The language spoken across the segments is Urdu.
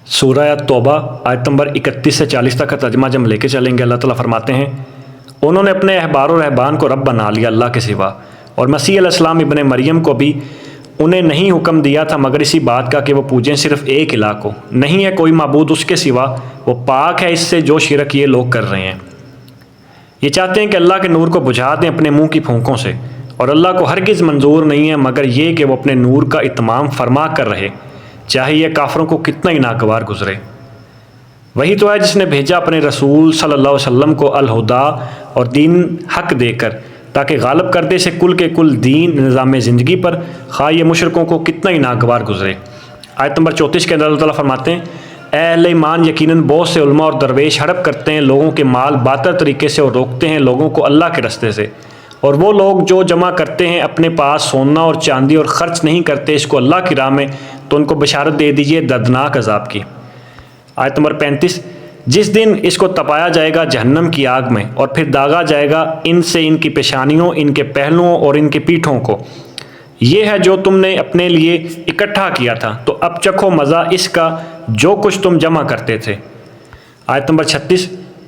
سورہ توبہ آیت نمبر 31 سے 40 تک کا ترجمہ جب ہم لے کے چلیں گے، اللہ تعالیٰ فرماتے ہیں، انہوں نے اپنے احبار و رہبان کو رب بنا لیا اللہ کے سوا، اور مسیح علیہ السلام ابن مریم کو بھی انہیں نہیں حکم دیا تھا مگر اسی بات کا کہ وہ پوجیں صرف ایک الہ کو، نہیں ہے کوئی معبود اس کے سوا، وہ پاک ہے اس سے جو شرک یہ لوگ کر رہے ہیں۔ یہ چاہتے ہیں کہ اللہ کے نور کو بجھا دیں اپنے منہ کی پھونکوں سے، اور اللہ کو ہرگز منظور نہیں ہے مگر یہ کہ وہ اپنے نور کا اتمام فرما کر رہے، چاہے یہ کافروں کو کتنا ہی ناگوار گزرے۔ وہی تو ہے جس نے بھیجا اپنے رسول صلی اللہ علیہ وسلم کو الہدا اور دین حق دے کر، تاکہ غالب کر دے سے کل کے کل دین نظام زندگی پر، خواہ یہ مشرکوں کو کتنا ہی ناگوار گزرے۔ آیت نمبر 34 کے اندر اللہ تعالیٰ فرماتے ہیں، اے اہل ایمان، یقیناً بہت سے علماء اور درویش ہڑپ کرتے ہیں لوگوں کے مال باطل طریقے سے اور روکتے ہیں لوگوں کو اللہ کے رستے سے، اور وہ لوگ جو جمع کرتے ہیں اپنے پاس سونا اور چاندی اور خرچ نہیں کرتے اس کو اللہ کی راہ میں، تو ان کو بشارت دے دیجئے دردناک عذاب کی۔ آیت نمبر 35، جس دن اس کو تپایا جائے گا جہنم کی آگ میں، اور پھر داغا جائے گا ان سے ان کی پیشانیوں، ان کے پہلوؤں اور ان کی پیٹھوں کو، یہ ہے جو تم نے اپنے لیے اکٹھا کیا تھا، تو اب چکھو مزہ اس کا جو کچھ تم جمع کرتے تھے۔ آیت نمبر 36،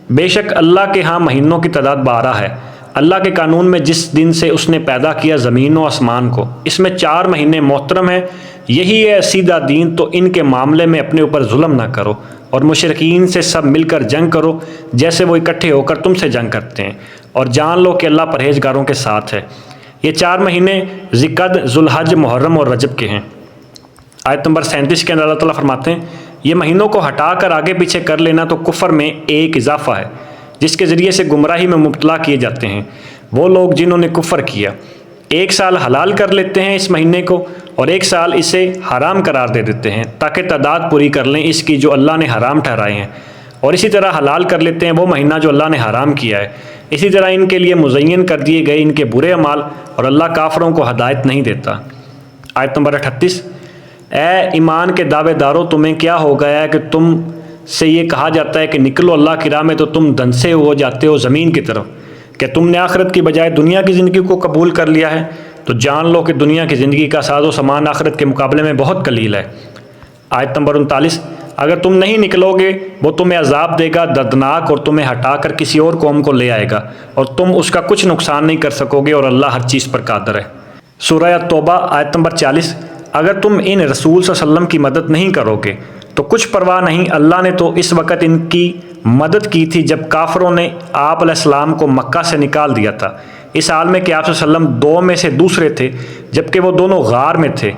بے شک اللہ کے ہاں مہینوں کی تعداد 12 ہے، اللہ کے قانون میں جس دن سے اس نے پیدا کیا زمین و آسمان کو، اس میں 4 مہینے محترم ہیں، یہی ہے سیدھا دین، تو ان کے معاملے میں اپنے اوپر ظلم نہ کرو، اور مشرکین سے سب مل کر جنگ کرو جیسے وہ اکٹھے ہو کر تم سے جنگ کرتے ہیں، اور جان لو کہ اللہ پرہیزگاروں کے ساتھ ہے۔ یہ 4 مہینے ذی-القعدہ، ذوالحج، محرم اور رجب کے ہیں۔ آیت نمبر 37 کے اندر اللہ تعالیٰ فرماتے ہیں، یہ مہینوں کو ہٹا کر آگے پیچھے کر لینا تو کفر میں ایک اضافہ ہے جس کے ذریعے سے گمراہی میں مبتلا کیے جاتے ہیں وہ لوگ جنہوں نے کفر کیا۔ 1 سال حلال کر لیتے ہیں اس مہینے کو، اور 1 سال اسے حرام قرار دے دیتے ہیں تاکہ تعداد پوری کر لیں اس کی جو اللہ نے حرام ٹھہرائے ہیں، اور اسی طرح حلال کر لیتے ہیں وہ مہینہ جو اللہ نے حرام کیا ہے، اسی طرح ان کے لیے مزین کر دیے گئے ان کے برے اعمال، اور اللہ کافروں کو ہدایت نہیں دیتا۔ آیت نمبر 38، اے ایمان کے دعوے دارو، تمہیں کیا ہو گیا ہے کہ تم سے یہ کہا جاتا ہے کہ نکلو اللہ کی راہ میں، تو تم دھنسے ہو جاتے ہو زمین کی طرف، کہ تم نے آخرت کی بجائے دنیا کی زندگی کو قبول کر لیا ہے، تو جان لو کہ دنیا کی زندگی کا ساز و سامان آخرت کے مقابلے میں بہت قلیل ہے۔ آیت نمبر 39، اگر تم نہیں نکلو گے وہ تمہیں عذاب دے گا دردناک، اور تمہیں ہٹا کر کسی اور قوم کو لے آئے گا، اور تم اس کا کچھ نقصان نہیں کر سکو گے، اور اللہ ہر چیز پر قادر ہے۔ سورہ توبہ آیت نمبر 40، اگر تم ان رسول صلی اللہ علیہ وسلم کی مدد نہیں کرو گے تو کچھ پرواہ نہیں، اللہ نے تو اس وقت ان کی مدد کی تھی جب کافروں نے آپ علیہ السلام کو مکہ سے نکال دیا تھا، اس حال میں کہ آپ صلی اللہ علیہ وسلم 2 میں سے دوسرے تھے، جبکہ وہ دونوں غار میں تھے،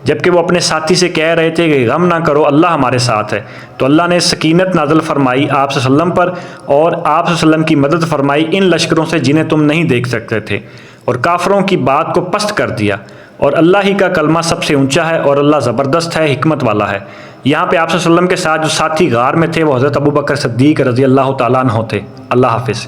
جبکہ وہ اپنے ساتھی سے کہہ رہے تھے کہ غم نہ کرو، اللہ ہمارے ساتھ ہے، تو اللہ نے سکینت نازل فرمائی آپ صلی اللہ علیہ وسلم پر، اور آپ صلی اللہ علیہ وسلم کی مدد فرمائی ان لشکروں سے جنہیں تم نہیں دیکھ سکتے تھے، اور کافروں کی بات کو پست کر دیا، اور اللہ ہی کا کلمہ سب سے اونچا ہے، اور اللہ زبردست ہے، حکمت والا ہے۔ یہاں پہ آپ صلی اللہ علیہ وسلم کے ساتھ جو ساتھی غار میں تھے وہ حضرت ابوبکر صدیق رضی اللہ تعالیٰ عنہ تھے۔ اللہ حافظ۔